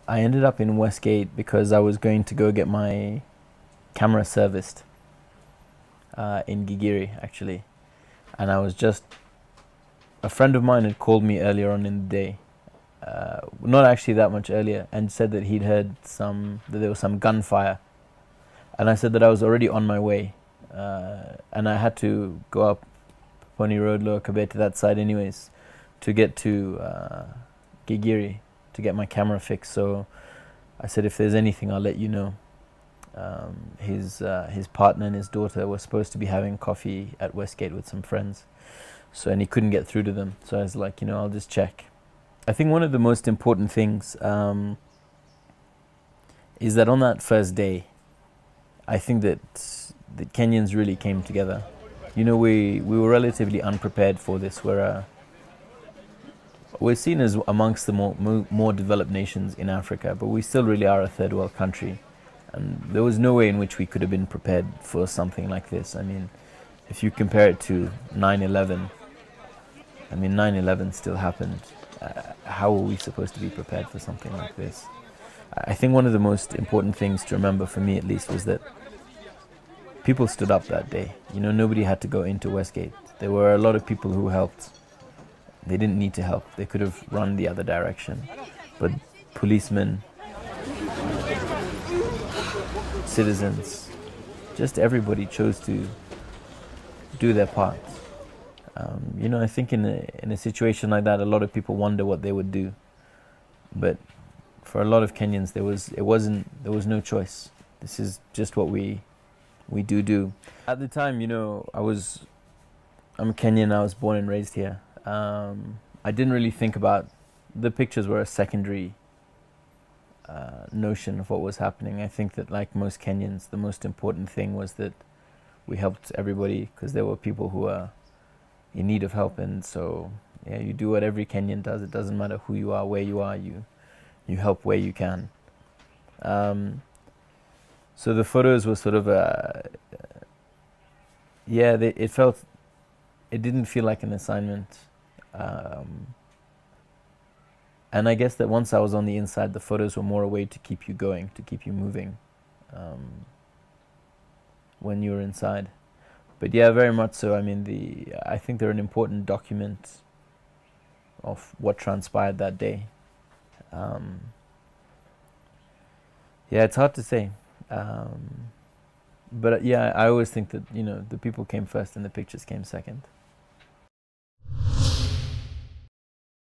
I ended up in Westgate because I was going to go get my camera serviced in Gigiri, actually. And I was just, a friend of mine had called me earlier on in the day, not actually that much earlier, and said that he'd heard that there was some gunfire. And I said that I was already on my way. And I had to go up Pony Road, Lower Kabir, to that side anyways, to get to Gigiri to get my camera fixed. So I said, if there's anything, I'll let you know. His partner and his daughter were supposed to be having coffee at Westgate with some friends, and he couldn't get through to them. So I was like, I'll just check. I think one of the most important things is that on that first day, I think that the Kenyans really came together. We were relatively unprepared for this. We're seen as amongst the more developed nations in Africa, but we still really are a third world country. And there was no way in which we could have been prepared for something like this. I mean, if you compare it to 9/11, 9/11 still happened. How were we supposed to be prepared for something like this? I think one of the most important things to remember, for me at least, was that people stood up that day. Nobody had to go into Westgate. There were a lot of people who helped. They didn't need to help. They could have run the other direction. But policemen, citizens, just everybody chose to do their part. I think in a situation like that, a lot of people wonder what they would do. But for a lot of Kenyans, there was no choice. This is just what we do. At the time, I'm Kenyan. I was born and raised here. I didn't really think about, the pictures were a secondary notion of what was happening. I think that, like most Kenyans, the most important thing was that we helped everybody, because there were people who were in need of help. And so, yeah, you do what every Kenyan does. It doesn't matter who you are, where you are, you help where you can. So the photos were sort of it didn't feel like an assignment. And I guess that once I was on the inside, the photos were more a way to keep you going, to keep you moving when you were inside. But yeah, very much so. I think they're an important document of what transpired that day. Yeah, it's hard to say. But yeah, I always think that, the people came first and the pictures came second.